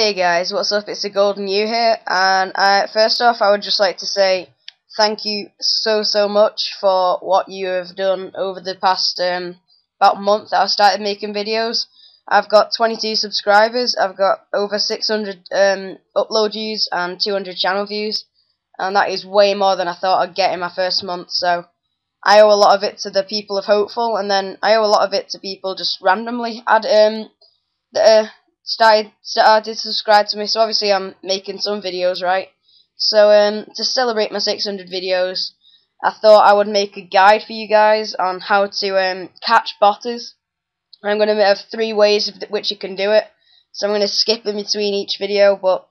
Hey guys, what's up? It's the Golden Yew here, and first off I would just like to say thank you so much for what you have done over the past about month that I've started making videos. I've got 22 subscribers, I've got over 600 upload views and 200 channel views, and that is way more than I thought I'd get in my first month, so I owe a lot of it to the people of Hopeful, and then I owe a lot of it to people just randomly started to subscribe to me. So obviously I'm making some videos, right? So to celebrate my 600 videos, I thought I would make a guide for you guys on how to catch botters. I'm going to have 3 ways of which you can do it. So I'm going to skip in between each video, but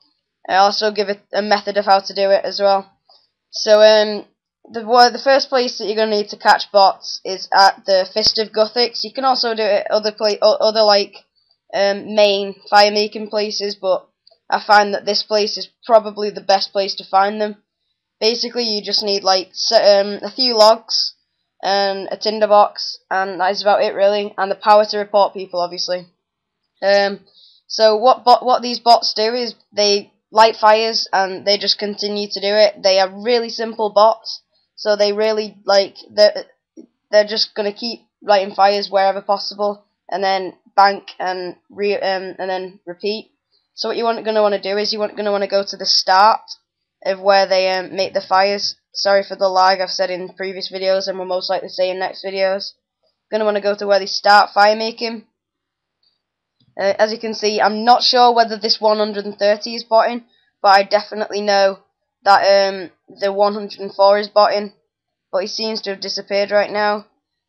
I also give it a method of how to do it as well. So the first place that you're going to need to catch bots is at the Fist of Gothics. You can also do it at other like main fire making places, but I find that this place is probably the best place to find them. Basically, you just need like a few logs and a tinderbox, and that is about it really, and the power to report people, obviously. So what these bots do is they light fires and they just continue to do it. They are really simple bots, so they really they're just gonna keep lighting fires wherever possible, and then bank and then repeat. So what you're going to want to do is you're going to want to go to the start of where they make the fires. Sorry for the lag, I've said in previous videos and will most likely say in next videos. You're going to want to go to where they start fire making. As you can see, I'm not sure whether this 130 is botting, but I definitely know that the 104 is botting, but he seems to have disappeared right now.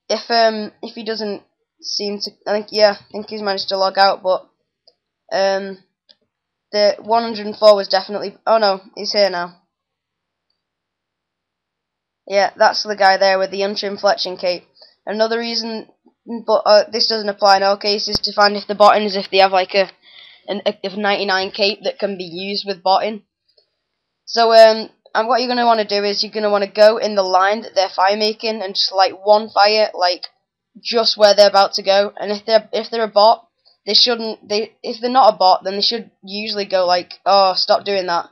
If he doesn't seem to, I think he's managed to log out, but the 104 was definitely, oh no, he's here now. Yeah, that's the guy there with the untrimmed fletching cape. Another reason, but this doesn't apply in all cases, to find if the botting is if they have like a 99 cape that can be used with botting. So and what you're going to want to do is you're going to want to go in the line that they're fire making and just light one fire, like just where they're about to go. And if they're a bot, if they're not a bot, then they should usually go like, oh, stop doing that.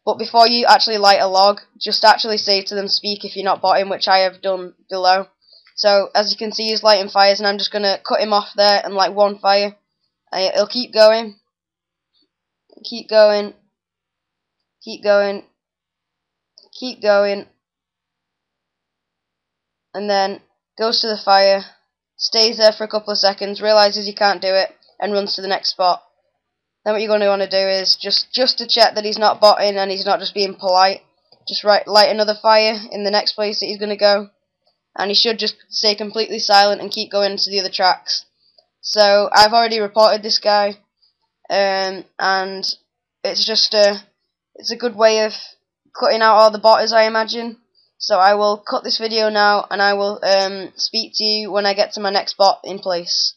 But before you actually light a log, just actually say to them, speak if you're not botting, which I have done below. So as you can see, he's lighting fires, and I'm just gonna cut him off there and light one fire. And it'll keep going, keep going, keep going, keep going, and then goes to the fire, stays there for a couple of seconds, realizes he can't do it, and runs to the next spot. Then what you're going to want to do is, just to check that he's not botting and he's not just being polite, just light another fire in the next place that he's going to go, and he should just stay completely silent and keep going to the other tracks. So I've already reported this guy, and it's just it's a good way of cutting out all the botters, I imagine. So I will cut this video now, and I will speak to you when I get to my next bot in place.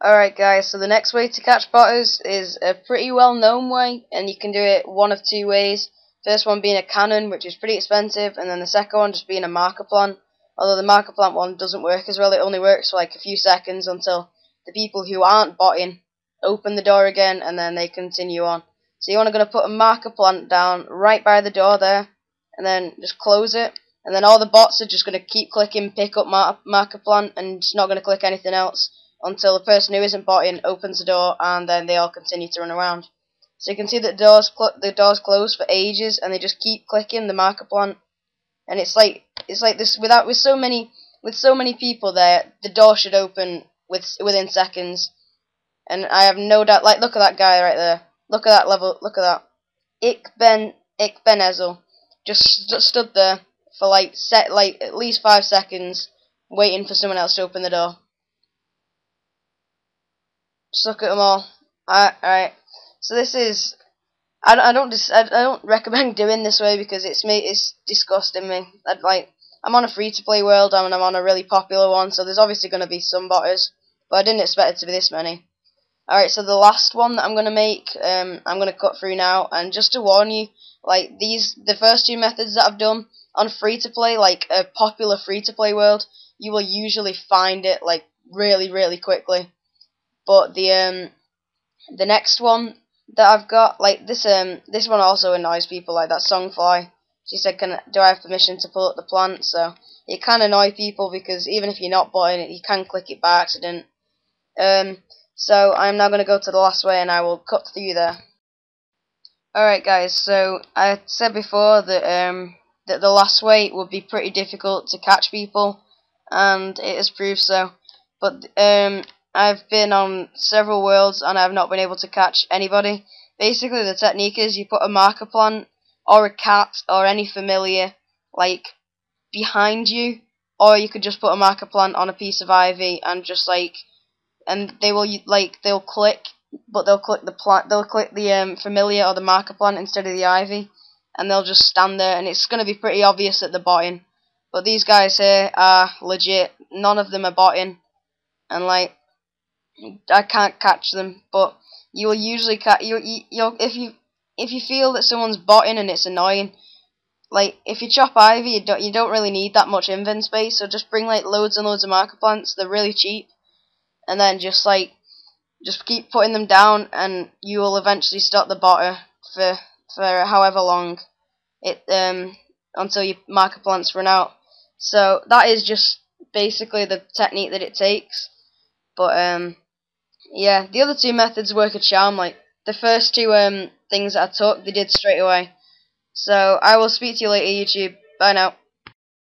Alright guys, so the next way to catch botters is a pretty well known way, and you can do it one of 2 ways. First one being a cannon, which is pretty expensive, and then the second one just being a marker plant. Although the marker plant one doesn't work as well, it only works for like a few seconds until the people who aren't botting open the door again, and then they continue on. So you're going to put a marker plant down right by the door there, and then just close it, and then all the bots are just going to keep clicking pick up marker plant, and just not going to click anything else until the person who isn't botting opens the door, and then they all continue to run around. So you can see that the door's closed for ages, and they just keep clicking the marker plant, and it's like this with so many people there, the door should open within seconds. And I have no doubt, like, look at that guy right there, look at that level, look at that. Ik ben Ezel just stood there for like at least 5 seconds waiting for someone else to open the door. Just look at them all. Alright. So this is, I don't recommend doing this way because it's disgusting me. I'm on a free to play world and I'm on a really popular one, so there's obviously going to be some botters, but I didn't expect it to be this many. Alright, so the last one that I'm going to make, I'm going to cut through now, and just to warn you, like the first 2 methods that I've done on free to play, like a popular free to play world, you will usually find it like really quickly. But the next one, that I've got, like this one also annoys people, like that songfly. She said, do I have permission to pull up the plant? So it can annoy people because even if you're not butting it, you can click it by accident. So I'm now going to go to the last way and I will cut through there. Alright guys, so I said before that the last way would be pretty difficult to catch people, and it has proved so. But I've been on several worlds and I've not been able to catch anybody. Basically the technique is you put a marker plant or a cat or any familiar like behind you, or you could just put a marker plant on a piece of ivy and just and they'll click, but they'll click the familiar or the marker plant instead of the ivy, and they'll just stand there, and it's going to be pretty obvious that they're botting. But these guys here are legit. None of them are botting, and like I can't catch them. But you will usually catch if you feel that someone's botting and it's annoying. Like if you chop ivy, you don't really need that much invent space, so just bring like loads and loads of marker plants. They're really cheap, and then just keep putting them down, and you will eventually stop the botter for however long it until your marker plants run out. So that is just basically the technique that it takes. But yeah, the other two methods work a charm. Like the first two things that I took, they did straight away. So I will speak to you later, YouTube. Bye now.